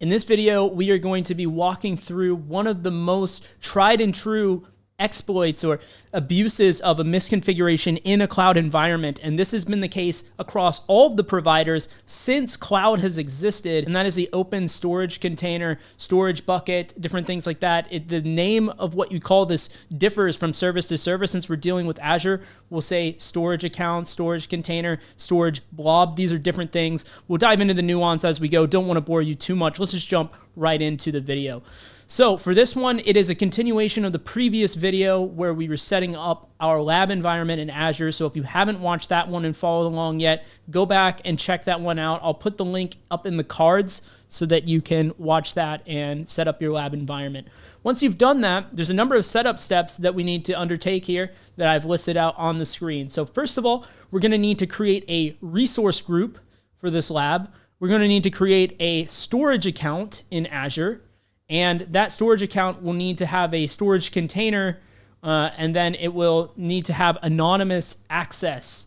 In this video, we are going to be walking through one of the most tried and true exploits or abuses of a misconfiguration in a cloud environment. And this has been the case across all of the providers since cloud has existed. And that is the open storage container, storage bucket, different things like that. The name of what you call this differs from service to service. Since we're dealing with Azure, we'll say storage account, storage container, storage blob. These are different things. We'll dive into the nuance as we go. Don't want to bore you too much. Let's just jump right into the video. So for this one, it is a continuation of the previous video where we were setting up our lab environment in Azure. So if you haven't watched that one and followed along yet, go back and check that one out. I'll put the link up in the cards so that you can watch that and set up your lab environment. Once you've done that, there's a number of setup steps that we need to undertake here that I've listed out on the screen. So first of all, we're going to need to create a resource group for this lab. We're going to need to create a storage account in Azure. And that storage account will need to have a storage container, and then it will need to have anonymous access,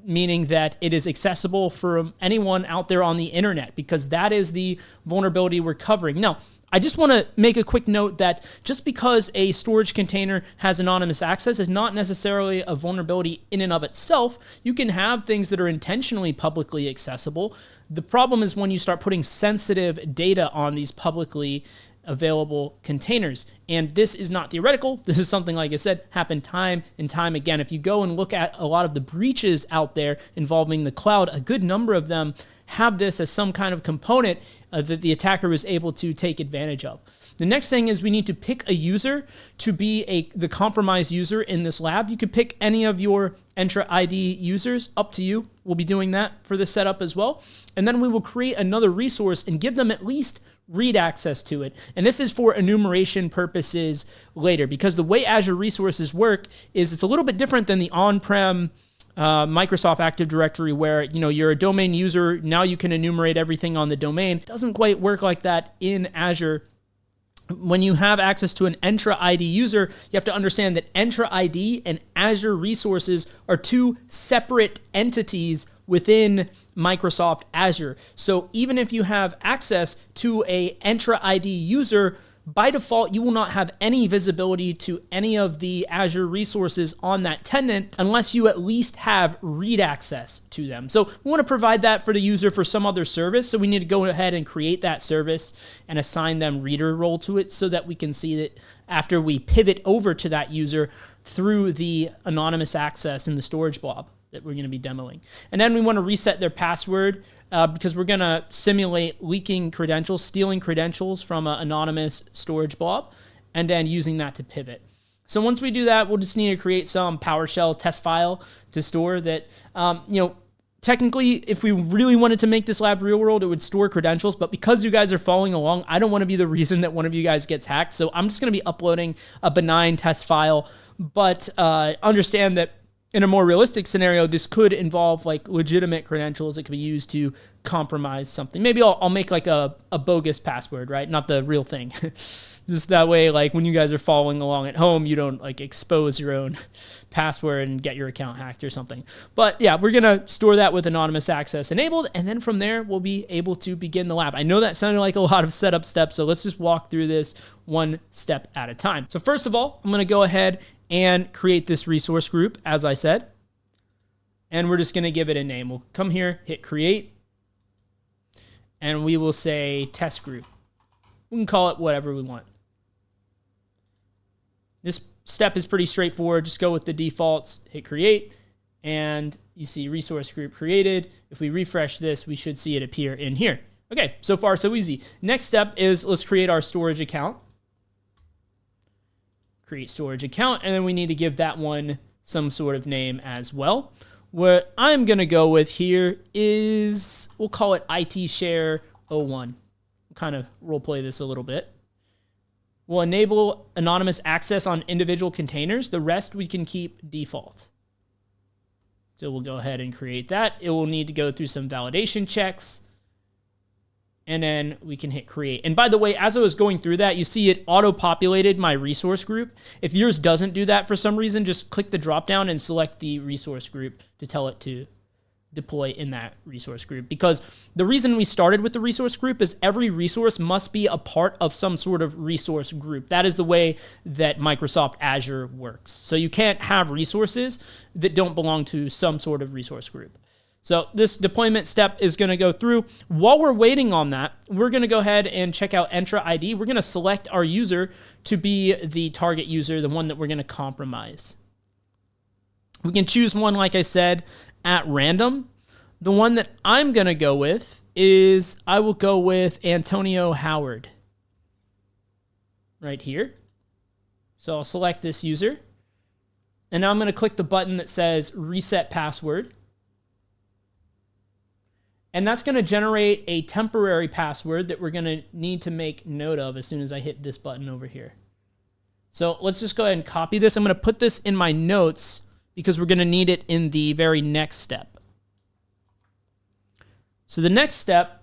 meaning that it is accessible from anyone out there on the internet, because that is the vulnerability we're covering. Now, I just want to make a quick note that just because a storage container has anonymous access is not necessarily a vulnerability in and of itself. You can have things that are intentionally publicly accessible. The problem is when you start putting sensitive data on these publicly available containers. And this is not theoretical. This is something, like I said, happened time and time again. If you go and look at a lot of the breaches out there involving the cloud, a good number of them have this as some kind of component that the attacker was able to take advantage of. The next thing is we need to pick a user to be the compromised user in this lab. You could pick any of your Entra ID users, up to you. We'll be doing that for the setup as well. And then we will create another resource and give them at least read access to it. And this is for enumeration purposes later, because the way Azure resources work is it's a little bit different than the on-prem Microsoft Active Directory, where you're a domain user, now you can enumerate everything on the domain. It doesn't quite work like that in Azure. When you have access to an Entra ID user, you have to understand that Entra ID and Azure resources are two separate entities within Microsoft Azure. So even if you have access to a Entra ID user, by default, you will not have any visibility to any of the Azure resources on that tenant unless you at least have read access to them. So we want to provide that for the user for some other service. So we need to go ahead and create that service and assign them reader role to it so that we can see that after we pivot over to that user through the anonymous access in the storage blob that we're going to be demoing. And then we want to reset their password because we're going to simulate leaking credentials, stealing credentials from an anonymous storage blob, and then using that to pivot. So once we do that, we'll just need to create some PowerShell test file to store that, technically, if we really wanted to make this lab real world, it would store credentials. But because you guys are following along, I don't want to be the reason that one of you guys gets hacked. So I'm just going to be uploading a benign test file. But understand that in a more realistic scenario, this could involve like legitimate credentials that could be used to compromise something. Maybe I'll make like a bogus password, right? Not the real thing. Just that way, like when you guys are following along at home, you don't like expose your own password and get your account hacked or something. But yeah, we're going to store that with anonymous access enabled. And then from there, we'll be able to begin the lab. I know that sounded like a lot of setup steps, so let's just walk through this one step at a time. So first of all, I'm going to go ahead and create this resource group, as I said. And we're just going to give it a name. We'll come here, hit create, and we will say test group. We can call it whatever we want. This step is pretty straightforward. Just go with the defaults, hit create, and you see resource group created. If we refresh this, we should see it appear in here. Okay, so far so easy. Next step is let's create our storage account. Create storage account, and then we need to give that one some sort of name as well. What I'm going to go with here is, we'll call it IT Share 01. We'll kind of role play this a little bit. We'll enable anonymous access on individual containers. The rest we can keep default. So we'll go ahead and create that. It will need to go through some validation checks. And then we can hit create. And by the way, as I was going through that, you see it auto-populated my resource group. If yours doesn't do that for some reason, just click the drop down and select the resource group to tell it to deploy in that resource group, because the reason we started with the resource group is every resource must be a part of some sort of resource group. That is the way that Microsoft Azure works. So you can't have resources that don't belong to some sort of resource group. So this deployment step is going to go through. While we're waiting on that, we're going to go ahead and check out Entra ID. We're going to select our user to be the target user, the one that we're going to compromise. We can choose one, like I said, at random. The one that I'm going to go with is, I will go with Antonio Howard right here. So I'll select this user. And now I'm going to click the button that says reset password. And that's going to generate a temporary password that we're going to need to make note of as soon as I hit this button over here. So let's just go ahead and copy this. I'm going to put this in my notes because we're going to need it in the very next step. So the next step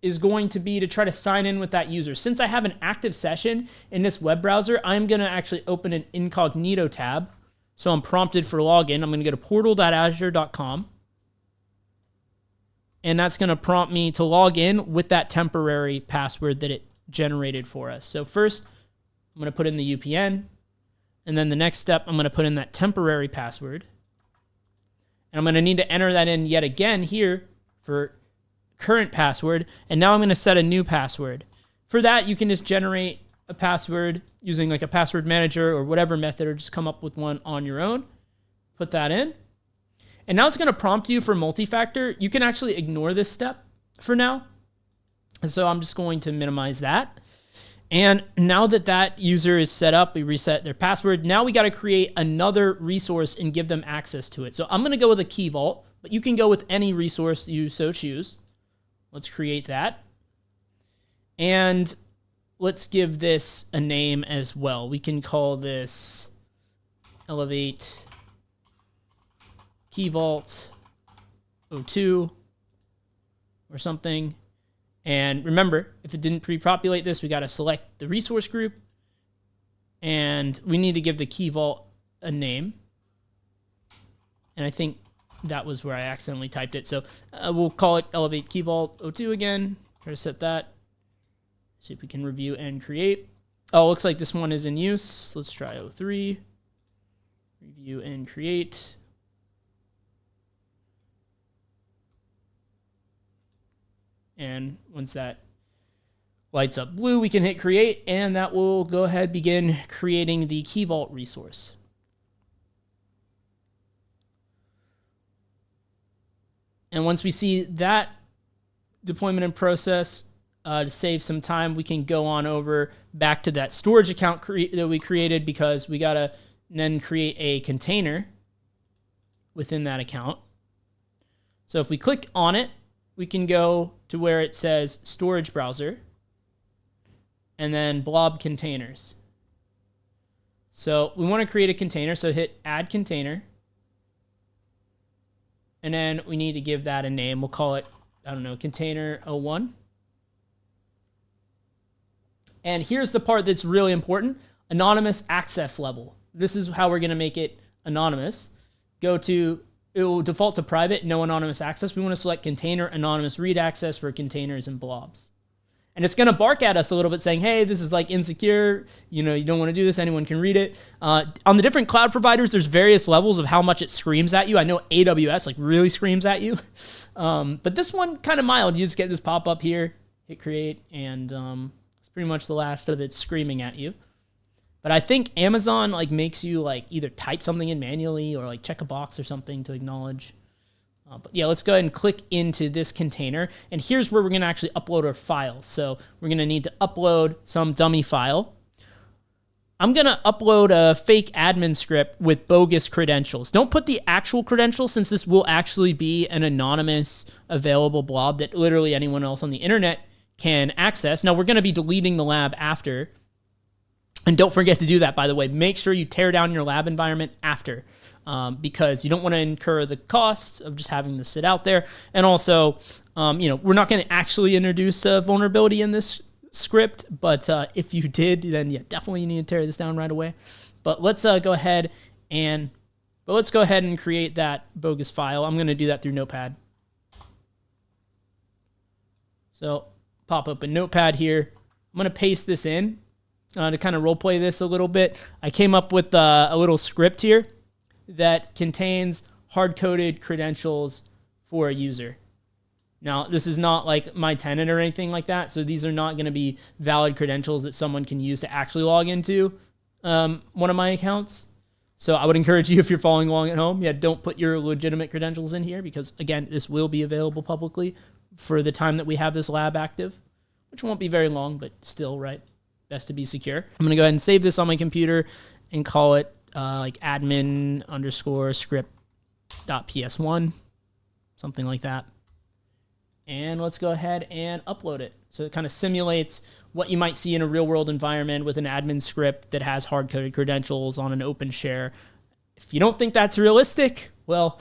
is going to be to try to sign in with that user. Since I have an active session in this web browser, I'm going to actually open an incognito tab. So I'm prompted for login. I'm going to go to portal.azure.com. And that's going to prompt me to log in with that temporary password that it generated for us. So first, I'm going to put in the UPN. And then the next step, I'm going to put in that temporary password. And I'm going to need to enter that in yet again here for current password. And now I'm going to set a new password. For that, you can just generate a password using like a password manager or whatever method, or just come up with one on your own. Put that in. And now it's going to prompt you for multi-factor. You can actually ignore this step for now. So I'm just going to minimize that. And now that that user is set up, we reset their password. Now we got to create another resource and give them access to it. So I'm going to go with a key vault, but you can go with any resource you so choose. Let's create that. And let's give this a name as well. We can call this Elevate Key Vault 02 or something. And remember, if it didn't pre-populate this, we got to select the resource group, and we need to give the key vault a name. And I think that was where I accidentally typed it. So we'll call it Elevate Key Vault 02 again. Try to set that. See if we can review and create. Oh, looks like this one is in use. Let's try 03. Review and create. And once that lights up blue, we can hit create, and that will go ahead begin creating the Key Vault resource. And once we see that deployment in process, to save some time, we can go on over back to that storage account that we created, because we got to then create a container within that account. So if we click on it, we can go to where it says storage browser and then blob containers. So we want to create a container, so hit add container. And then we need to give that a name. We'll call it, I don't know, container 01. And here's the part that's really important: anonymous access level. This is how we're going to make it anonymous. It will default to private, no anonymous access. We want to select container anonymous read access for containers and blobs. And it's going to bark at us a little bit saying, hey, this is like insecure. You know, you don't want to do this. Anyone can read it. On the different cloud providers, there's various levels of how much it screams at you. I know AWS like really screams at you. But this one kind of mild. You just get this pop up here, hit create, and it's pretty much the last of it screaming at you. But I think Amazon like makes you like either type something in manually or like check a box or something to acknowledge. But yeah, let's go ahead and click into this container. And here's where we're going to actually upload our files. So we're going to need to upload some dummy file. I'm going to upload a fake admin script with bogus credentials. Don't put the actual credentials, since this will actually be an anonymous available blob that literally anyone else on the internet can access. Now we're going to be deleting the lab after. And don't forget to do that, by the way. Make sure you tear down your lab environment after, because you don't want to incur the costs of just having this sit out there. And also, we're not going to actually introduce a vulnerability in this script, but if you did, then yeah, definitely you need to tear this down right away. But let's go ahead and But let's go ahead and create that bogus file. I'm going to do that through Notepad. So pop up a Notepad here. I'm going to paste this in to kind of role play this a little bit. I came up with a little script here that contains hard-coded credentials for a user. Now, this is not like my tenant or anything like that, so these are not going to be valid credentials that someone can use to actually log into one of my accounts. So I would encourage you, if you're following along at home, don't put your legitimate credentials in here because, again, this will be available publicly for the time that we have this lab active, which won't be very long, but still, right? Best to be secure. I'm going to go ahead and save this on my computer and call it like admin_script.ps1, something like that. And let's go ahead and upload it. So it kind of simulates what you might see in a real-world environment with an admin script that has hard-coded credentials on an open share. If you don't think that's realistic, well,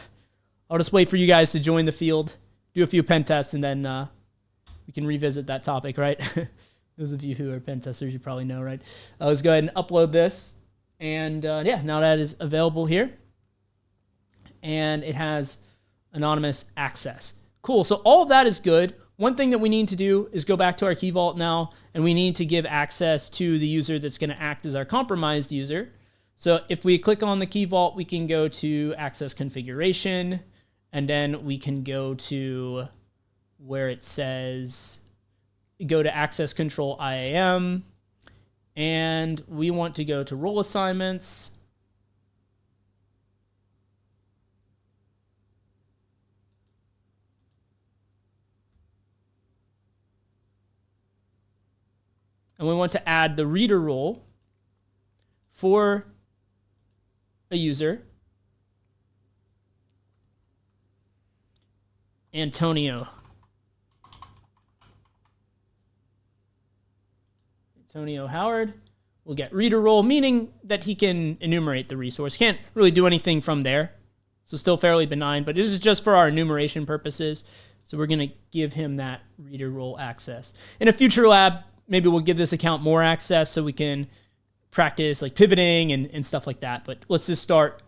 I'll just wait for you guys to join the field, do a few pen tests, and then we can revisit that topic, right? Those of you who are pen testers, you probably know, right? Let's go ahead and upload this. And now that is available here. And it has anonymous access. Cool, so all of that is good. One thing that we need to do is go back to our key vault now, and we need to give access to the user that's going to act as our compromised user. So if we click on the key vault, we can go to access configuration, and then we can go to where it says, go to access control IAM, and we want to go to role assignments. And we want to add the reader role for a user, Antonio Howard will get reader role, meaning that he can enumerate the resource. Can't really do anything from there. So still fairly benign, but this is just for our enumeration purposes. So we're going to give him that reader role access. In a future lab, maybe we'll give this account more access so we can practice like pivoting and stuff like that. But let's just start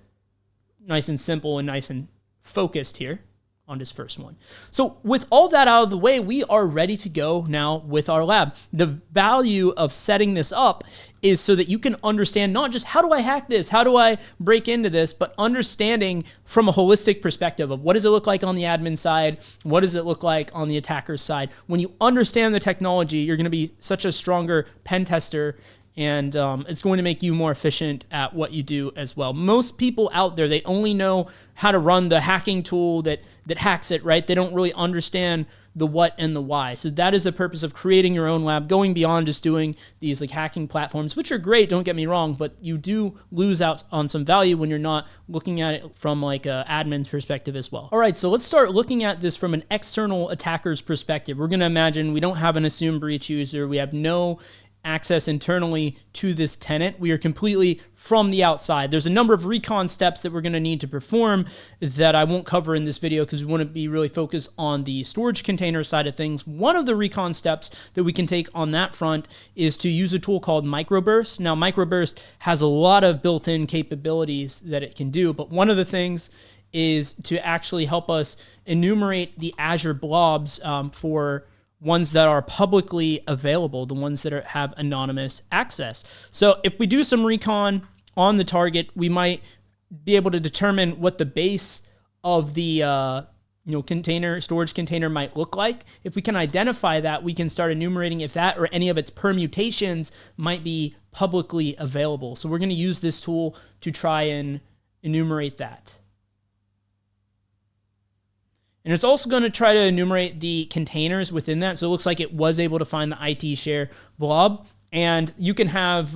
nice and simple and nice and focused here on this first one. So with all that out of the way, we are ready to go now with our lab. The value of setting this up is so that you can understand not just how do I hack this, how do I break into this, but understanding from a holistic perspective of what does it look like on the admin side, what does it look like on the attacker's side. When you understand the technology, you're going to be such a stronger pen tester, and it's going to make you more efficient at what you do as well. Most people out there, they only know how to run the hacking tool that hacks it, right? They don't really understand the what and the why. So that is the purpose of creating your own lab, going beyond just doing these like hacking platforms, which are great, don't get me wrong, but you do lose out on some value when you're not looking at it from like an admin perspective as well. All right, so let's start looking at this from an external attacker's perspective. We're gonna imagine we don't have an assumed breach user, we have no access internally to this tenant. We are completely from the outside. There's a number of recon steps that we're going to need to perform that I won't cover in this video because we want to be really focused on the storage container side of things. One of the recon steps that we can take on that front is to use a tool called Microburst. Now, Microburst has a lot of built-in capabilities that it can do, but one of the things is to actually help us enumerate the Azure blobs for ones that are publicly available, the ones that have anonymous access. So if we do some recon on the target, we might be able to determine what the base of the storage container might look like. If we can identify that, we can start enumerating if that or any of its permutations might be publicly available. So we're going to use this tool to try and enumerate that. And it's also going to try to enumerate the containers within that. So it looks like it was able to find the IT share blob. And you can have,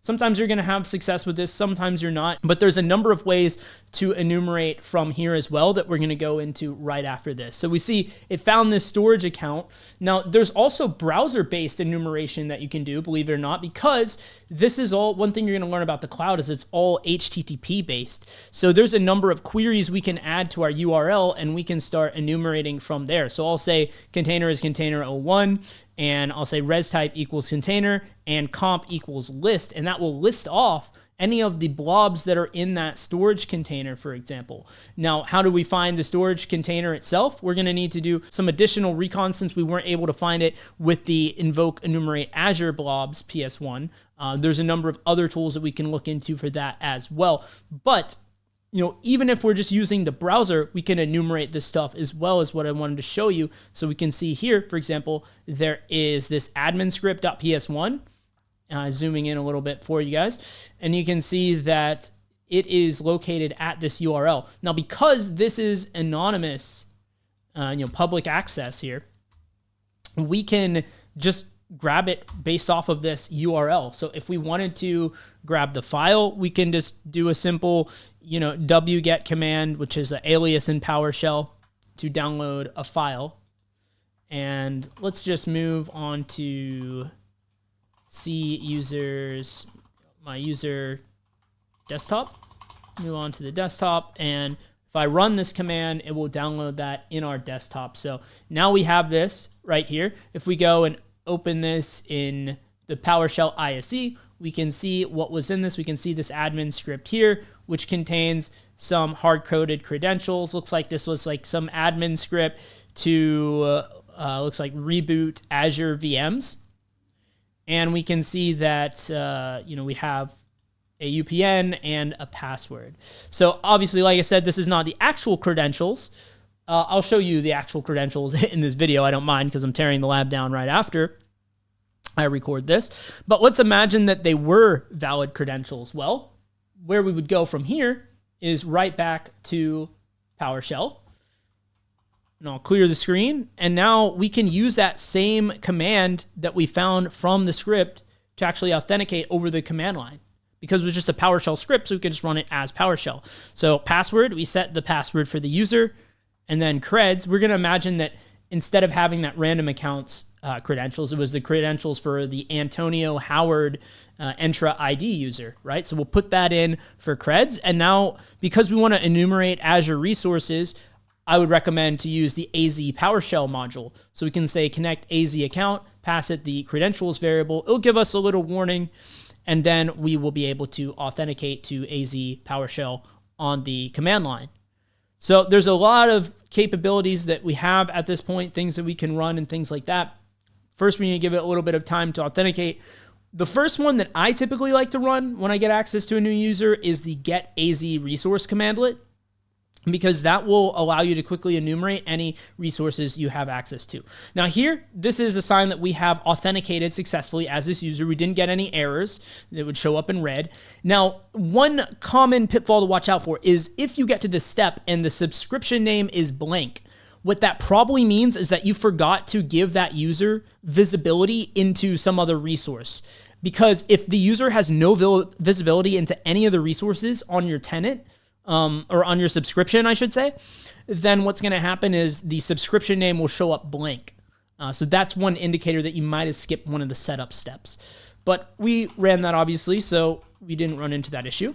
sometimes you're going to have success with this, sometimes you're not. But there's a number of ways to enumerate from here as well that we're going to go into right after this. So we see it found this storage account. Now, there's also browser-based enumeration that you can do, believe it or not, because this is all, one thing you're going to learn about the cloud is it's all HTTP-based. So there's a number of queries we can add to our URL, and we can start enumerating from there. So I'll say container is container01, and I'll say res type equals container, and comp equals list, and that will list off any of the blobs that are in that storage container, for example. Now, how do we find the storage container itself? We're going to need to do some additional recon since we weren't able to find it with the invoke enumerate Azure blobs PS1. There's a number of other tools that we can look into for that as well. But even if we're just using the browser, we can enumerate this stuff as well as what I wanted to show you. So we can see here, for example, there is this admin script.ps1. Zooming in a little bit for you guys, and you can see that it is located at this URL. Now, because this is anonymous, public access here, we can just grab it based off of this URL. So if we wanted to grab the file, we can just do a simple, wget command, which is an alias in PowerShell to download a file. And let's just move on to my user desktop, move on to the desktop, and if I run this command, it will download that in our desktop. So now we have this right here. If we go and open this in the PowerShell ISE, we can see what was in this. We can see this admin script here, which contains some hard-coded credentials. Looks like this was like some admin script to, looks like reboot Azure VMs. And we can see that, we have a UPN and a password. So obviously, like I said, this is not the actual credentials. I'll show you the actual credentials in this video. I don't mind because I'm tearing the lab down right after I record this. But let's imagine that they were valid credentials. Well, where we would go from here is right back to PowerShell. And I'll clear the screen. And now we can use that same command that we found from the script to actually authenticate over the command line. Because it was just a PowerShell script, so we can just run it as PowerShell. So password, we set the password for the user. And then creds, we're going to imagine that instead of having that random accounts credentials, it was the credentials for the Antonio Howard Entra ID user, right? So we'll put that in for creds. And now, because we want to enumerate Azure resources, I would recommend to use the AZ PowerShell module. So we can say connect AZ account, pass it the credentials variable. It'll give us a little warning, and then we will be able to authenticate to AZ PowerShell on the command line. So there's a lot of capabilities that we have at this point, things that we can run and things like that. First, we need to give it a little bit of time to authenticate. The first one that I typically like to run when I get access to a new user is the get AZ resource commandlet, because that will allow you to quickly enumerate any resources you have access to. Now here, this is a sign that we have authenticated successfully as this user. We didn't get any errors that would show up in red. Now, one common pitfall to watch out for is if you get to this step and the subscription name is blank, what that probably means is that you forgot to give that user visibility into some other resource. Because if the user has no visibility into any of the resources on your tenant, or on your subscription, I should say, then what's going to happen is the subscription name will show up blank. So that's one indicator that you might have skipped one of the setup steps. But we ran that obviously, so we didn't run into that issue.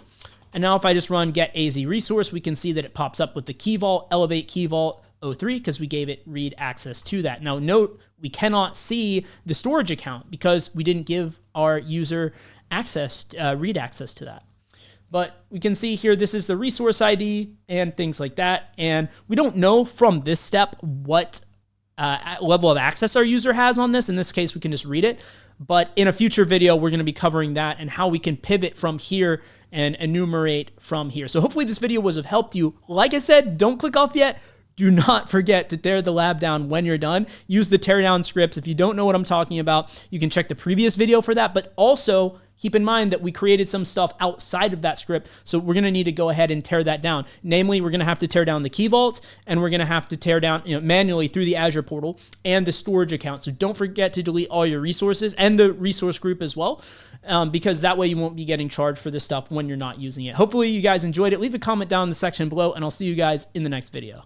And now if I just run get AZ resource, we can see that it pops up with the key vault, elevate key vault 03, because we gave it read access to that. Now note, we cannot see the storage account because we didn't give our user access, read access to that. But we can see here, this is the resource ID and things like that. And we don't know from this step what level of access our user has on this. In this case, we can just read it. But in a future video, we're going to be covering that and how we can pivot from here and enumerate from here. So hopefully this video was of help to you. Like I said, don't click off yet. Do not forget to tear the lab down when you're done. Use the teardown scripts. If you don't know what I'm talking about, you can check the previous video for that. But also, keep in mind that we created some stuff outside of that script, so we're going to need to go ahead and tear that down. Namely, we're going to have to tear down the key vault, and we're going to have to tear down manually through the Azure portal and the storage account. So don't forget to delete all your resources and the resource group as well, because that way you won't be getting charged for this stuff when you're not using it. Hopefully you guys enjoyed it. Leave a comment down in the section below, and I'll see you guys in the next video.